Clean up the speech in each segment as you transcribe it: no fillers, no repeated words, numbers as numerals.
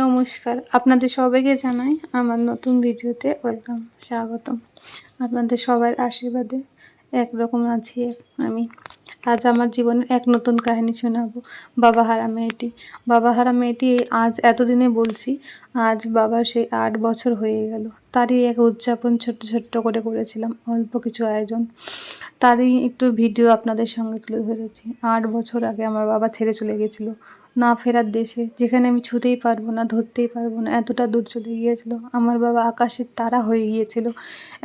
নমস্কার, আপনাদের সবাইকে জানাই আমার নতুন ভিডিওতে ওয়েলকাম, স্বাগতম। আপনাদের সবার আশীর্বাদে একরকম আছি আমি। আজ আমার জীবনের এক নতুন কাহিনী শোনাবো। বাবাহারা মেয়েটি। বাবাহারা মেয়েটি আজ এতদিনে বলছি, আজ বাবার সেই 8 বছর হয়ে গেল। তারই এক উদযাপন ছোট্ট করে করেছিলাম, অল্প কিছু আয়োজন। তারই একটু ভিডিও আপনাদের সঙ্গে তুলে ধরেছি। 8 বছর আগে আমার বাবা ছেড়ে চলে গেছিলো না ফেরার দেশে, যেখানে আমি ছুঁতেই পারবো না, ধরতেই পারবো না, এতটা দূর চলে গিয়েছিল। আমার বাবা আকাশের তারা হয়ে গিয়েছিল,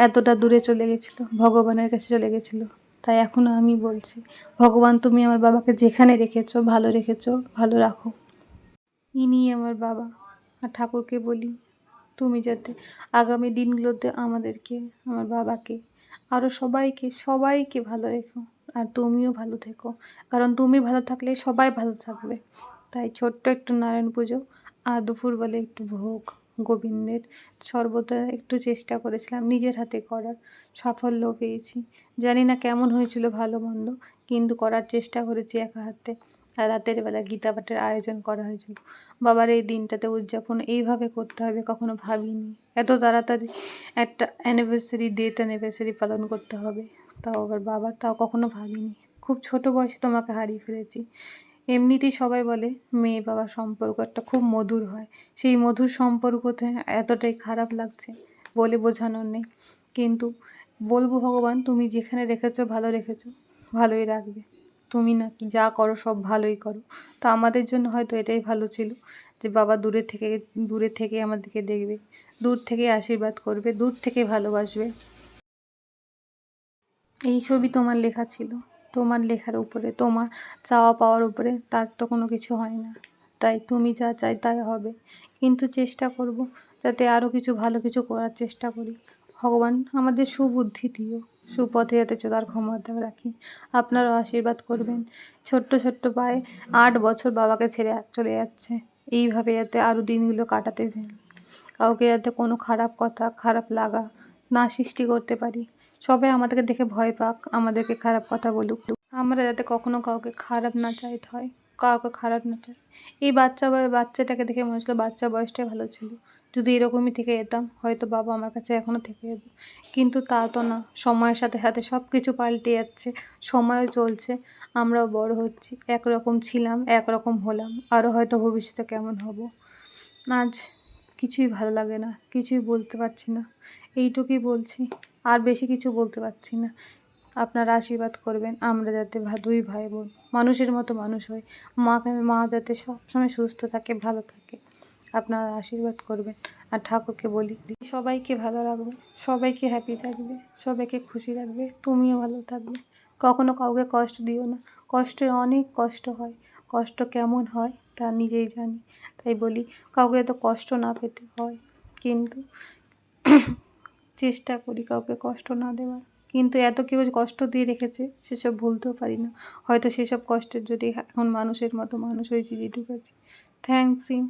এতটা দূরে চলে গেছিলো, ভগবানের কাছে চলে গেছিলো। তাই এখনও আমি বলছি, ভগবান তুমি আমার বাবাকে যেখানে রেখেছো ভালো রাখো। ইনি আমার বাবা। আর ঠাকুরকে বলি, তুমি যাতে আগামী দিনগুলোতে আমাদেরকে, আমার বাবাকে, আরও সবাইকে ভালো রেখো। আর তুমিও ভালো থেকো, কারণ তুমি ভালো থাকলে সবাই ভালো থাকবে। তাই ছোট্ট একটু নারায়ণ পুজো আর দুপুরবেলা একটু ভোগ গোবিন্দের সর্বদা একটু চেষ্টা করেছিলাম নিজের হাতে করার, সাফল্য পেয়েছি। জানি না কেমন হয়েছিল ভালো মন্দ, কিন্তু করার চেষ্টা করেছি একা হাতে। আর রাতের বেলা গীতা পাঠের আয়োজন করা হয়েছিল। বাবার এই দিনটাতে উদযাপন এইভাবে করতে হবে কখনো ভাবিনি। এত তাড়াতাড়ি একটা ডেট অ্যানিভার্সারি পালন করতে হবে, তাও আবার বাবার, তাও কখনো ভাবিনি। খুব ছোট বয়সে তোমাকে হারিয়ে ফেলেছি। এমনিতেই সবাই বলে মেয়ে বাবা সম্পর্ক একটা খুব মধুর হয়, সেই মধুর সম্পর্কতে এতটাই খারাপ লাগছে বলে বোঝানোর নেই। কিন্তু বলবো, ভগবান তুমি যেখানে রেখেছো ভালোই রাখবে। তুমি নাকি যা করো সব ভালোই করো। তো আমাদের জন্য হয়তো এটাই ভালো ছিল যে বাবা দূরে থেকে আমাদেরকে দেখবে, দূর থেকে আশীর্বাদ করবে, দূর থেকে ভালোবাসবে। এই ছবি তোমার লেখা ছিল, তোমার লেখার উপরে, তোমার চাওয়া পাওয়ার উপরে তার তো কোনো কিছু হয় না। তাই তুমি যা চাই তাই হবে। কিন্তু চেষ্টা করব যাতে আরও কিছু ভালো কিছু করার চেষ্টা করি। ভগবান আমাদের সুবুদ্ধি দিও, সুপথে যাতে চলার ক্ষমতা রাখি। আপনারাও আশীর্বাদ করবেন। ছোট্ট পায়ে 8 বছর বাবাকে ছেড়ে চলে যাচ্ছে। এইভাবে যাতে আরও দিনগুলো কাটাতে কাউকে যাতে কোনো খারাপ কথা, খারাপ লাগা না সৃষ্টি করতে পারি। সবাই আমাদেরকে দেখে ভয় পাক, আমাদেরকে খারাপ কথা বলুক, আমরা যাতে কখনো কাউকে খারাপ না চাইতে হয়, কাউকে খারাপ না চাই। এই বাচ্চাটাকে দেখে মনে হচ্ছিলো বাচ্চা বয়সটাই ভালো ছিল। যদি এরকমই থেকে যেতাম, হয়তো বাবা আমার কাছে এখনও থেকে যেত। কিন্তু তা তো না, সময়ের সাথে সাথে সব কিছু পাল্টে যাচ্ছে, সময়ও চলছে, আমরাও বড় হচ্ছি। একরকম ছিলাম, একরকম হলাম, আরও হয়তো ভবিষ্যতে কেমন হব। আজ কিছুই ভালো লাগে না, কিছুই বলতে পারছি না, এইটুকুই বলছি, আর বেশি কিছু বলতে পারছি না। আপনারা আশীর্বাদ করবেন আমরা যাতে দুই ভাই বোন মানুষের মতো মানুষ হই, মা যাতে সবসময় সুস্থ থাকে, ভালো থাকে। আপনারা আশীর্বাদ করবেন। আর ঠাকুরকে বলি সবাইকে ভালো রাখবে, সবাইকে হ্যাপি রাখবে, সবাইকে খুশি রাখবে, তুমিও ভালো থাকবে। কখনো কাউকে কষ্ট দিও না, কষ্টের অনেক কষ্ট হয়, কষ্ট কেমন হয় তা নিজেই জানি। তাই বলি কাউকে এত কষ্ট না পেতে হয়, কিন্তু চেষ্টা করি কাউকে কষ্ট না দেওয়ার। কিন্তু এত কেউ কষ্ট দিয়ে রেখেছে সেসব ভুলতেও পারি না। হয়তো সেসব কষ্টের জন্য এখন মানুষের মতো মানুষ হয়েছি, যেটুকু আছি। Thanks you.